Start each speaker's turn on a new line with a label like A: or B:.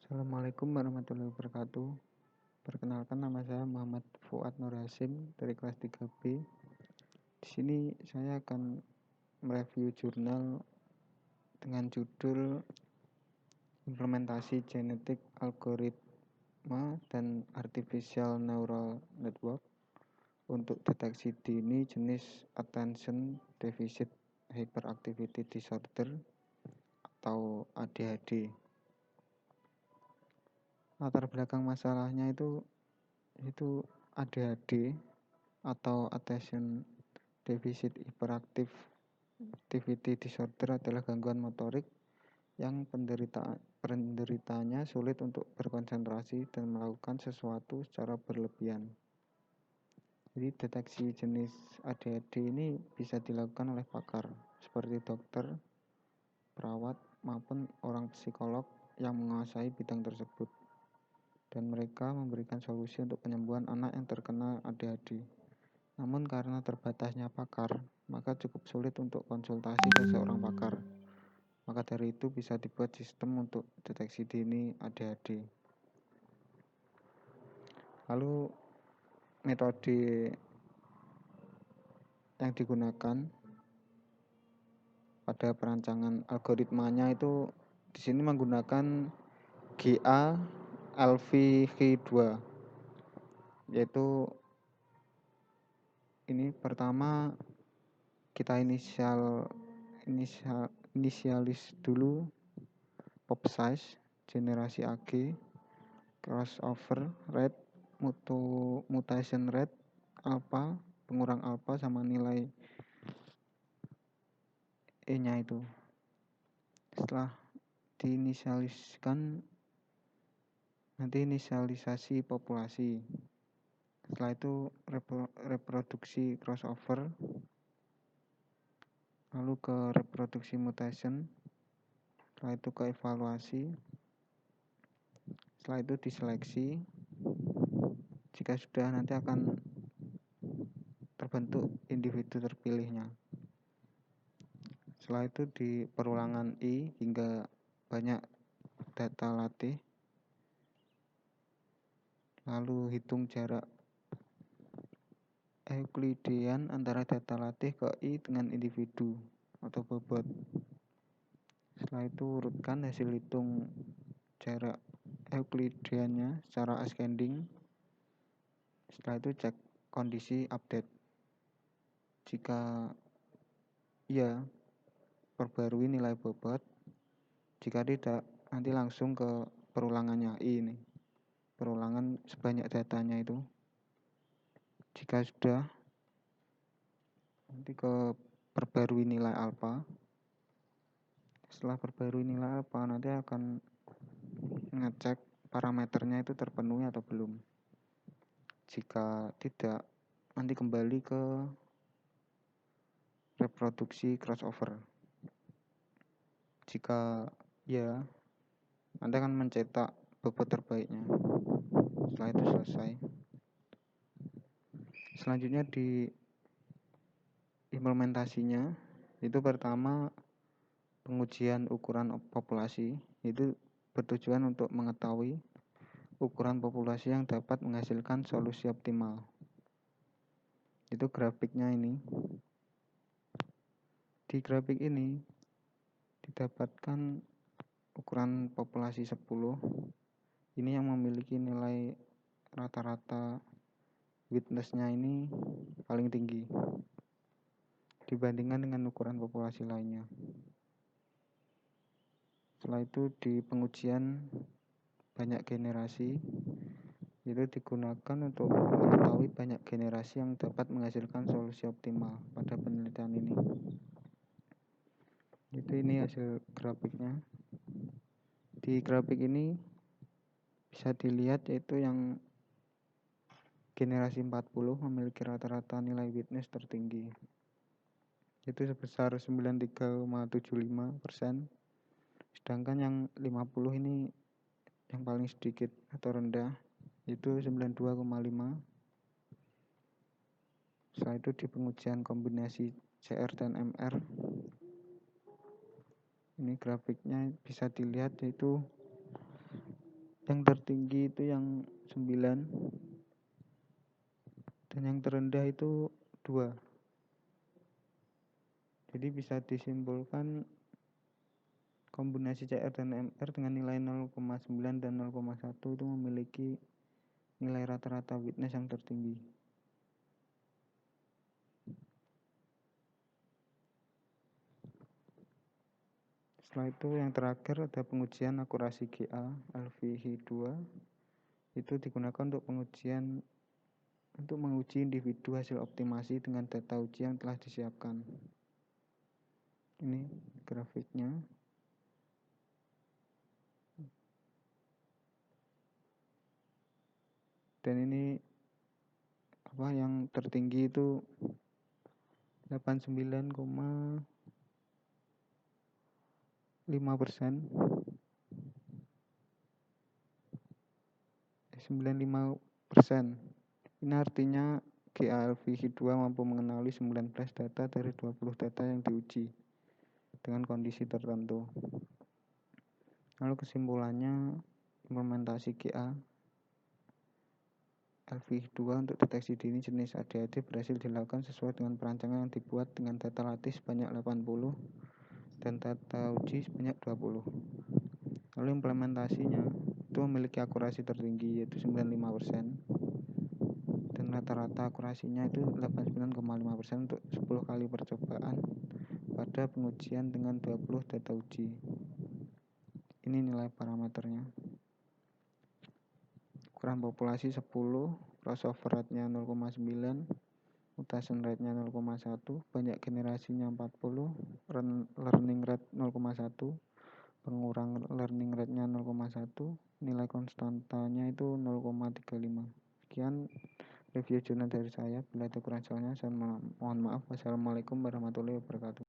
A: Assalamualaikum warahmatullahi wabarakatuh. Perkenalkan, nama saya Muhammad Fuad Nur Hasim dari kelas 3B. Di sini saya akan mereview jurnal dengan judul Implementasi Genetik Algoritma dan Artificial Neural Network untuk deteksi dini jenis Attention Deficit Hyperactivity Disorder atau ADHD. Latar belakang masalahnya itu ADHD atau Attention Deficit Hyperactivity Disorder adalah gangguan motorik yang penderitanya sulit untuk berkonsentrasi dan melakukan sesuatu secara berlebihan. Jadi deteksi jenis ADHD ini bisa dilakukan oleh pakar seperti dokter, perawat, maupun orang psikolog yang menguasai bidang tersebut. Dan mereka memberikan solusi untuk penyembuhan anak yang terkena ADHD. Namun karena terbatasnya pakar, maka cukup sulit untuk konsultasi ke seorang pakar. Maka dari itu bisa dibuat sistem untuk deteksi dini ADHD. Lalu metode yang digunakan pada perancangan algoritmanya itu di sini menggunakan GA-LVH2, yaitu ini pertama kita inisialis dulu pop size, generasi AG, crossover rate, mutation rate, alpha, pengurang alpha sama nilai E-nya itu. Setelah diinisialiskan, nanti inisialisasi populasi. Setelah itu reproduksi crossover, lalu ke reproduksi mutation, setelah itu ke evaluasi, setelah itu diseleksi. Jika sudah, nanti akan terbentuk individu terpilihnya. Setelah itu di perulangan I hingga banyak data latih, lalu hitung jarak Euclidean antara data latih ke I dengan individu atau bobot. Setelah itu urutkan hasil hitung jarak Euclideannya secara ascending. Setelah itu cek kondisi update. Jika iya, perbarui nilai bobot. Jika tidak, nanti langsung ke perulangannya I ini. Perulangan sebanyak datanya itu. Jika sudah, nanti ke perbarui nilai alpha. Setelah perbarui nilai alpha, nanti akan ngecek parameternya itu terpenuhi atau belum. Jika tidak, nanti kembali ke reproduksi crossover. Jika ya, nanti akan mencetak bobot terbaiknya. Setelah itu selesai. Selanjutnya di implementasinya, itu pertama pengujian ukuran populasi. Itu bertujuan untuk mengetahui ukuran populasi yang dapat menghasilkan solusi optimal. Itu grafiknya ini. Di grafik ini didapatkan ukuran populasi 10. Ini yang memiliki nilai rata-rata witness-nya ini paling tinggi dibandingkan dengan ukuran populasi lainnya. Setelah itu di pengujian banyak generasi, itu digunakan untuk mengetahui banyak generasi yang dapat menghasilkan solusi optimal pada penelitian ini. Ini hasil grafiknya. Di grafik ini bisa dilihat yaitu yang generasi 40 memiliki rata-rata nilai witness tertinggi. Itu sebesar 93,75%. Sedangkan yang 50 ini yang paling sedikit atau rendah, itu 92,5. Setelah itu di pengujian kombinasi CR dan MR, ini grafiknya bisa dilihat yaitu Yang tertinggi itu yang 9 dan yang terendah itu 2. Jadi bisa disimpulkan kombinasi CR dan MR dengan nilai 0,9 dan 0,1 itu memiliki nilai rata-rata witness yang tertinggi. Setelah itu yang terakhir ada pengujian akurasi GA LVH2. Itu digunakan untuk menguji individu hasil optimasi dengan data uji yang telah disiapkan. Ini grafiknya. Dan ini yang tertinggi itu 89,5%. Ini artinya GALVH2 mampu mengenali 19 data dari 20 data yang diuji dengan kondisi tertentu. Lalu kesimpulannya, implementasi GALVH2 untuk deteksi dini jenis ADHD berhasil dilakukan sesuai dengan perancangan yang dibuat dengan data latih sebanyak 80 dan data uji sebanyak 20. Lalu implementasinya itu memiliki akurasi tertinggi yaitu 95%. Dan rata-rata akurasinya itu 89,5% untuk 10 kali percobaan pada pengujian dengan 20 data uji. Ini nilai parameternya. Ukuran populasi 10, crossover rate-nya 0,9, mutation rate-nya 0,1, banyak generasinya 40, learning rate 0,1, pengurang learning rate-nya 0,1, nilai konstantanya itu 0,35. Sekian review jurnal dari saya. Bila ada kurang soalnya, saya mohon maaf. Wassalamualaikum warahmatullahi wabarakatuh.